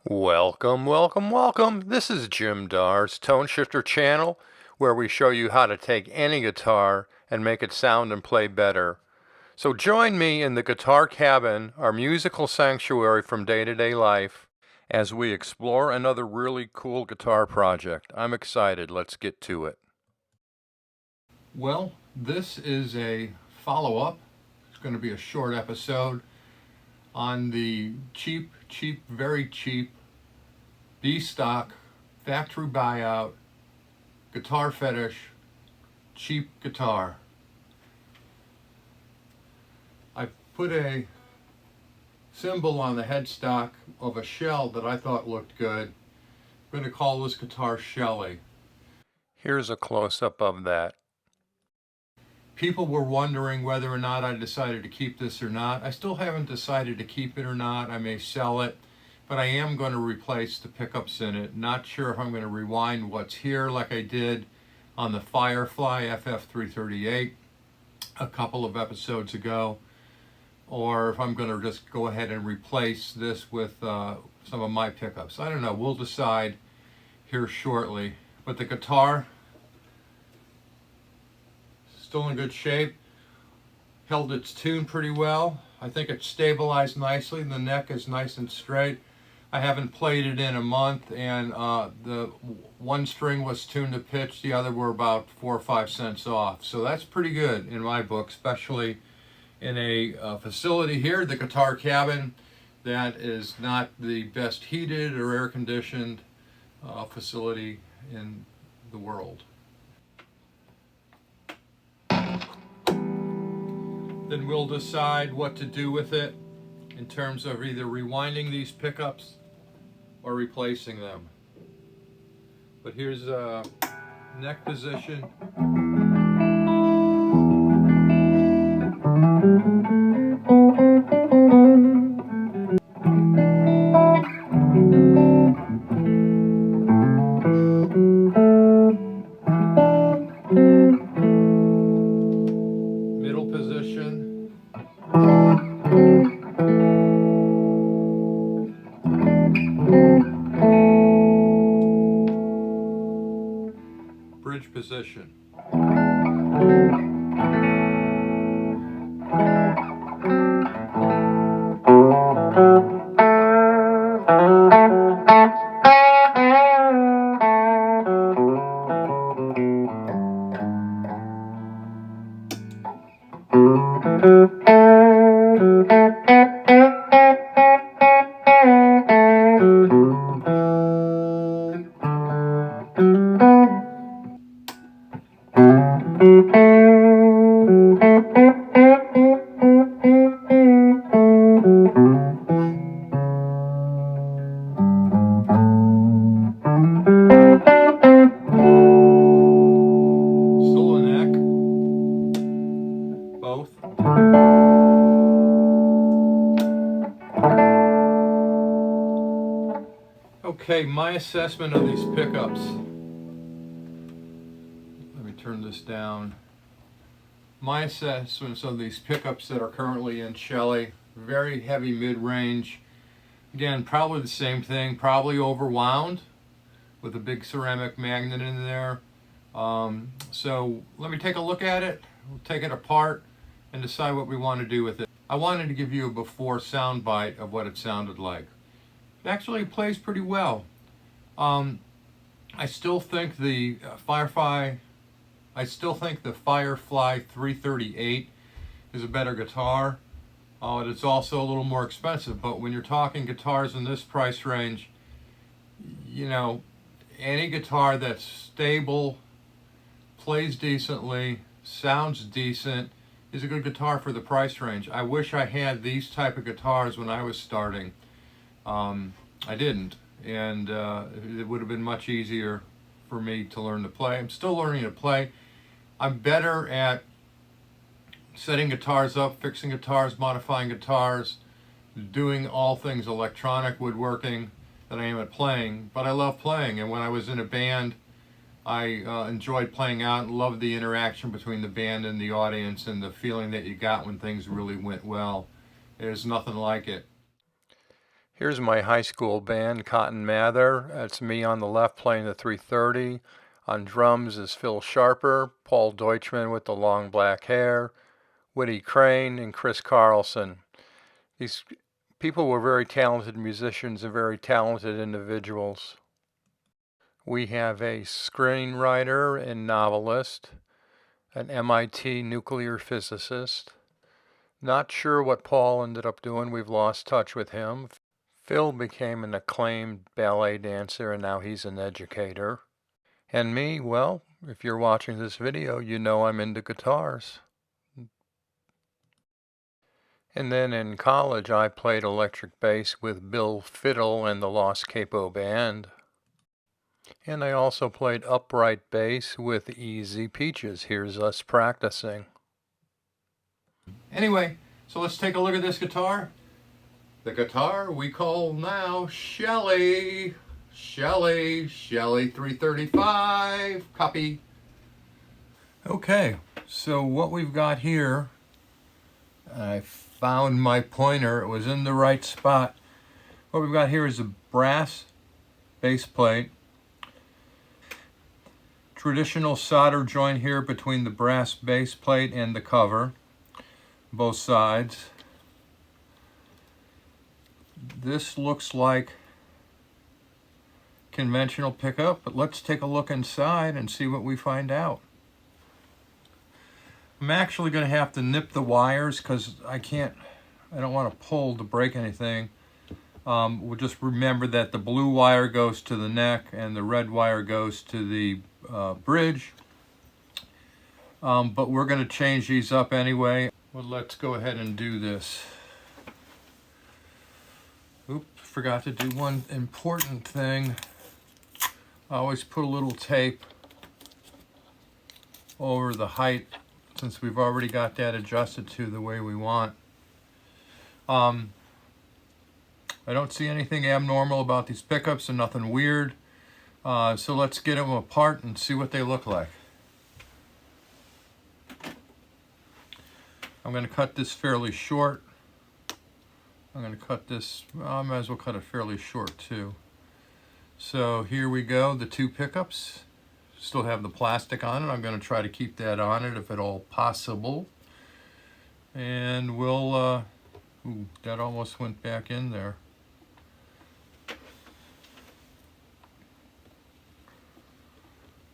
Welcome, welcome, welcome. This is Jim Dar's Tone Shifter channel, where we show you how to take any guitar and make it sound and play better. So join me in the Guitar Cabin, our musical sanctuary from day-to-day life, as we explore another really cool guitar project. I'm excited. Let's get to it. Well, this is a follow-up. It's going to be a short episode on the cheap, very cheap B-stock, factory buyout, guitar fetish, cheap guitar. I put a symbol on the headstock of a shell that I thought looked good. I'm going to call this guitar Shelly. Here's a close-up of that. People were wondering whether or not I decided to keep this or not. I still haven't decided to keep it or not. I may sell it, but I am going to replace the pickups in it. Not sure if I'm going to rewind what's here like I did on the FireFly FF338 a couple of episodes ago, or if I'm going to just go ahead and replace this with some of my pickups. I don't know. We'll decide here shortly. But the guitar, still in good shape, held its tune pretty well. I think it's stabilized nicely. The neck is nice and straight. I haven't played it in a month, and the one string was tuned to pitch, the other were about 4 or 5 cents off. So that's pretty good in my book, especially in a facility here, the Guitar Cabin, that is not the best heated or air conditioned facility in the world. Then we'll decide what to do with it in terms of either rewinding these pickups or replacing them. But here's a neck position. Middle position. Bridge position. Okay, my assessment of these pickups. Let me turn this down. My assessments of these pickups that are currently in Shelly, very heavy mid-range. Again, probably the same thing, probably overwound with a big ceramic magnet in there. So let me take a look at it. We'll take it apart and decide what we want to do with it. I wanted to give you a before sound bite of what it sounded like. It actually plays pretty well. I still think the FireFly 338 is a better guitar. It's also a little more expensive, but when you're talking guitars in this price range, you know, any guitar that's stable, plays decently, sounds decent, is a good guitar for the price range. I wish I had these type of guitars when I was starting. I didn't, and it would have been much easier for me to learn to play. I'm still learning to play. I'm better at setting guitars up, fixing guitars, modifying guitars, doing all things electronic woodworking than I am at playing, but I love playing. And when I was in a band, I enjoyed playing out and loved the interaction between the band and the audience and the feeling that you got when things really went well. There's nothing like it. Here's my high school band, Cotton Mather. That's me on the left playing the 330. On drums is Phil Sharper, Paul Deutschman with the long black hair, Woody Crane, and Chris Carlson. These people were very talented musicians and very talented individuals. We have a screenwriter and novelist, an MIT nuclear physicist. Not sure what Paul ended up doing. We've lost touch with him. Phil became an acclaimed ballet dancer and now he's an educator. And me, well, if you're watching this video, you know I'm into guitars. And then in college, I played electric bass with Bill Fiddle and the Los Capo Band. And I also played upright bass with Easy Peaches. Here's us practicing. Anyway, so let's take a look at this guitar. The guitar we call now Shelly 335, copy. Okay, so what we've got here, I found my pointer, it was in the right spot. What we've got here is a brass base plate. Traditional solder joint here between the brass base plate and the cover, both sides. This looks like conventional pickup, but let's take a look inside and see what we find out. I'm actually going to have to nip the wires because I don't want to pull to break anything. We'll just remember that the blue wire goes to the neck and the red wire goes to the bridge. But we're going to change these up anyway. Well, let's go ahead and do this. Oops, forgot to do one important thing. I always put a little tape over the height since we've already got that adjusted to the way we want. I don't see anything abnormal about these pickups and nothing weird. So let's get them apart and see what they look like. I'm going to cut this fairly short. I'm going to cut this, I might as well cut it fairly short too. So here we go, the two pickups. Still have the plastic on it. I'm going to try to keep that on it if at all possible. And we'll, ooh, that almost went back in there.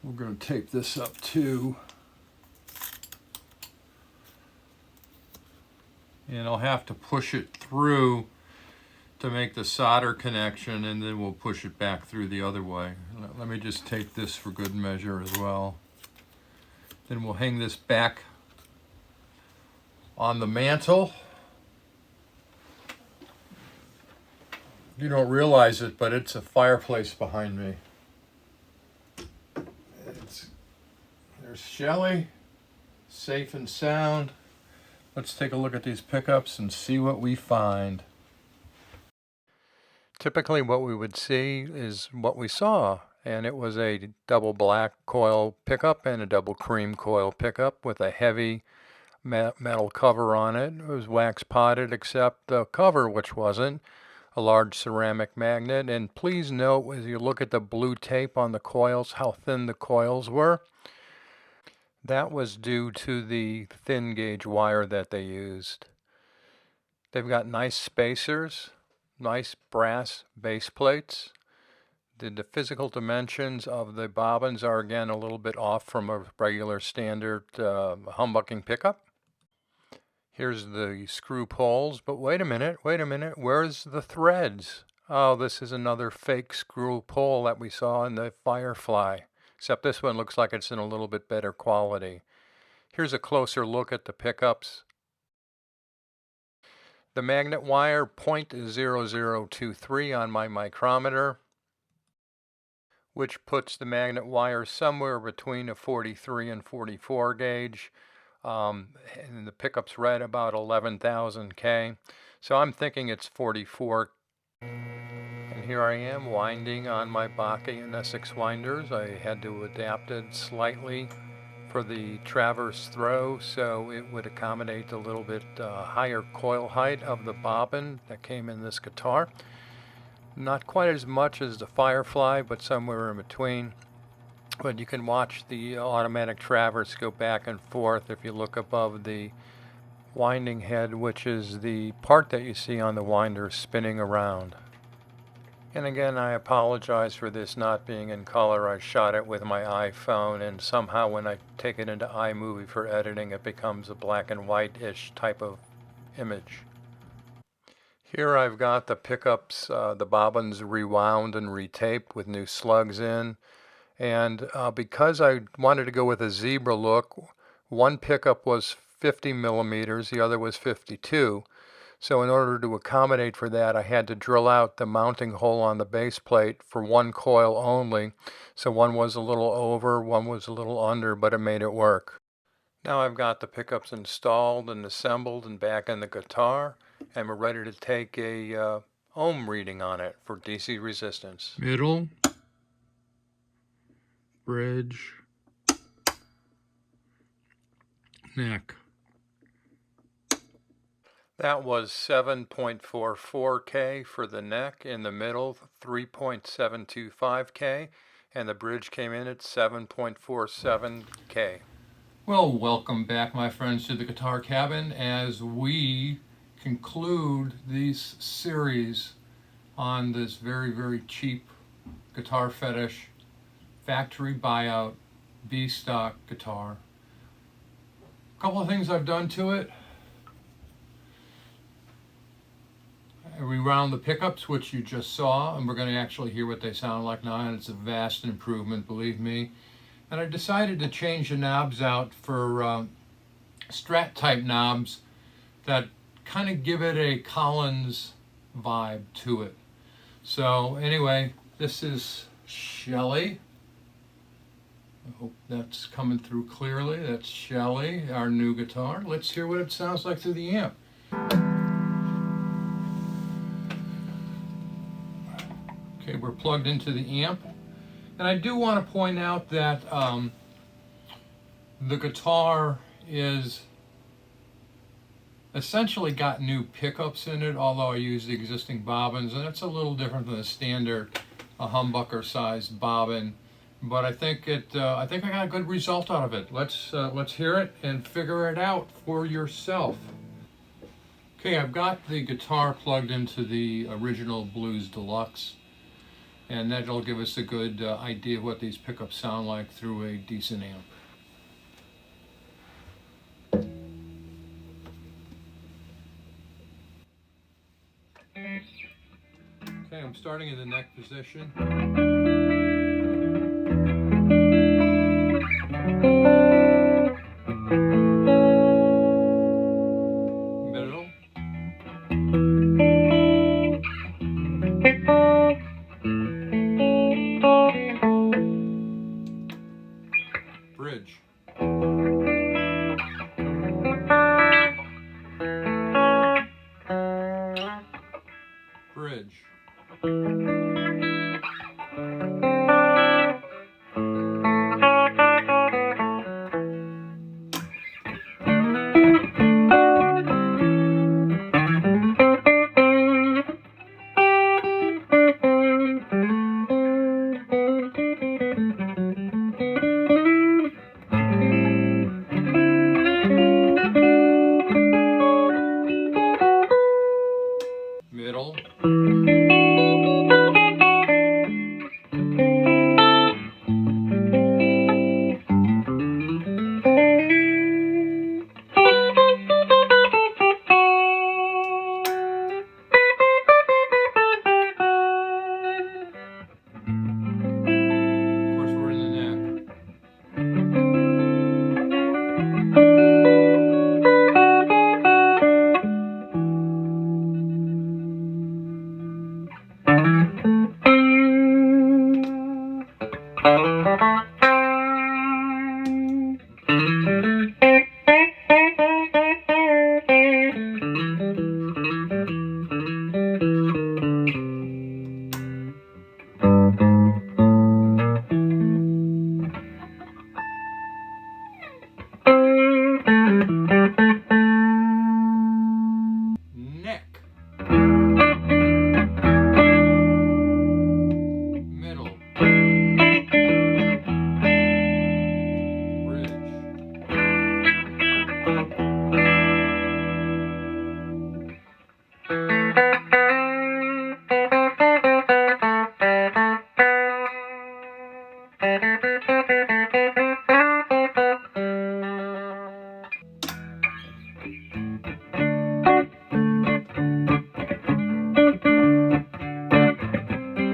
We're going to tape this up too. And I'll have to push it through to make the solder connection, and then we'll push it back through the other way. Let me just take this for good measure as well. Then we'll hang this back on the mantle. You don't realize it, but it's a fireplace behind me. There's Shelly, safe and sound. Let's take a look at these pickups and see what we find. Typically what we would see is what we saw, and it was a double black coil pickup and a double cream coil pickup with a heavy metal cover on it. It was wax potted except the cover, which wasn't, a large ceramic magnet. And please note as you look at the blue tape on the coils how thin the coils were. That was due to the thin gauge wire that they used. They've got nice spacers, nice brass base plates. The physical dimensions of the bobbins are again a little bit off from a regular standard humbucking pickup. Here's the screw poles, but wait a minute, where's the threads? Oh, this is another fake screw pole that we saw in the FireFly. Except this one looks like it's in a little bit better quality. Here's a closer look at the pickups. The magnet wire 0.0023 on my micrometer, which puts the magnet wire somewhere between a 43 and 44 gauge. And the pickup's right about 11,000 K. So I'm thinking it's 44. And here I am winding on my Backe and Essex winders. I had to adapt it slightly for the traverse throw so it would accommodate a little bit higher coil height of the bobbin that came in this guitar. Not quite as much as the FireFly, but somewhere in between. But you can watch the automatic traverse go back and forth if you look above the winding head, which is the part that you see on the winder spinning around. And again, I apologize for this not being in color. I shot it with my iPhone, and somehow when I take it into iMovie for editing, it becomes a black and white-ish type of image. Here I've got the pickups, the bobbins rewound and retaped with new slugs in. And because I wanted to go with a zebra look, one pickup was 50 millimeters, the other was 52. So in order to accommodate for that, I had to drill out the mounting hole on the base plate for one coil only. So one was a little over, one was a little under, but it made it work. Now I've got the pickups installed and assembled and back in the guitar, and we're ready to take a ohm reading on it for DC resistance. Middle, bridge, neck. That was 7.44K for the neck, in the middle 3.725K, and the bridge came in at 7.47K. Well, welcome back, my friends, to the Guitar Cabin as we conclude this series on this very, very cheap Guitar Fetish factory buyout B-stock guitar. A couple of things I've done to it. I rewound the pickups, which you just saw, and we're going to actually hear what they sound like now, and it's a vast improvement, believe me. And I decided to change the knobs out for Strat type knobs that kind of give it a Collings vibe to it. So anyway, this is Shelly. I hope that's coming through clearly. That's Shelly, our new guitar. Let's hear what it sounds like through the amp. Okay, we're plugged into the amp. And I do want to point out that the guitar is essentially got new pickups in it, although I use the existing bobbins, and it's a little different than the standard humbucker sized bobbin. But I think I got a good result out of it. Let's hear it and figure it out for yourself. Okay, I've got the guitar plugged into the original Blues Deluxe, and that'll give us a good idea of what these pickups sound like through a decent amp. Okay, I'm starting in the neck position. Middle. Bridge. Bridge.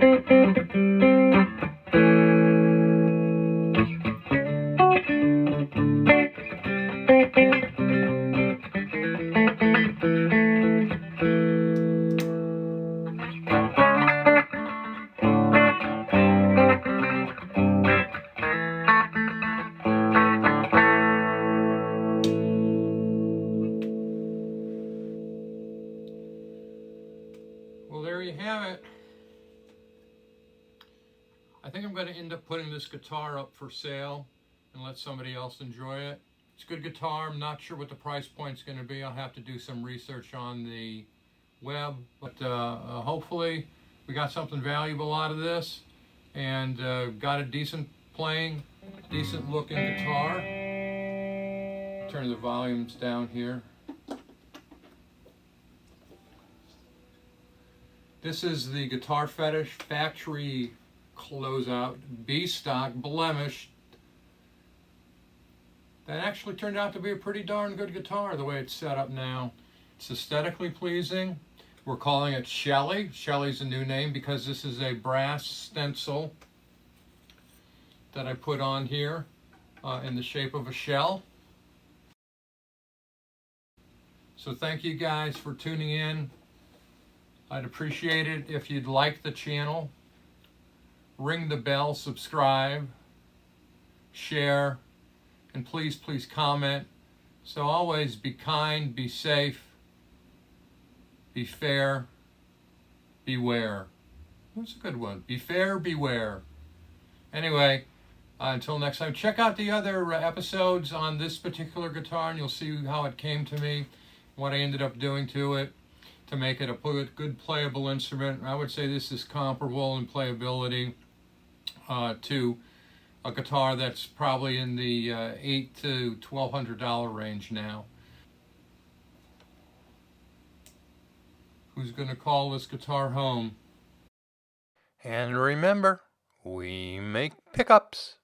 Well, there you have it. I think I'm going to end up putting this guitar up for sale and let somebody else enjoy it. It's a good guitar. I'm not sure what the price point's going to be. I'll have to do some research on the web, but hopefully we got something valuable out of this and got a decent playing, decent looking guitar. Turn the volumes down here. This is the Guitar Fetish factory closeout B-stock Blemished. That actually turned out to be a pretty darn good guitar the way it's set up now. It's aesthetically pleasing. We're calling it Shelly. Shelly's a new name because this is a brass stencil that I put on here in the shape of a shell. So thank you guys for tuning in. I'd appreciate it if you'd like the channel. Ring the bell, subscribe, share, and please comment. So always be kind, be safe, be fair, beware. That's a good one. Be fair, beware. Anyway, until next time, check out the other episodes on this particular guitar and you'll see how it came to me, what I ended up doing to it to make it a good playable instrument. I would say this is comparable in playability to a guitar that's probably in the $800 to $1,200 range now. Who's going to call this guitar home? And remember, we make pickups.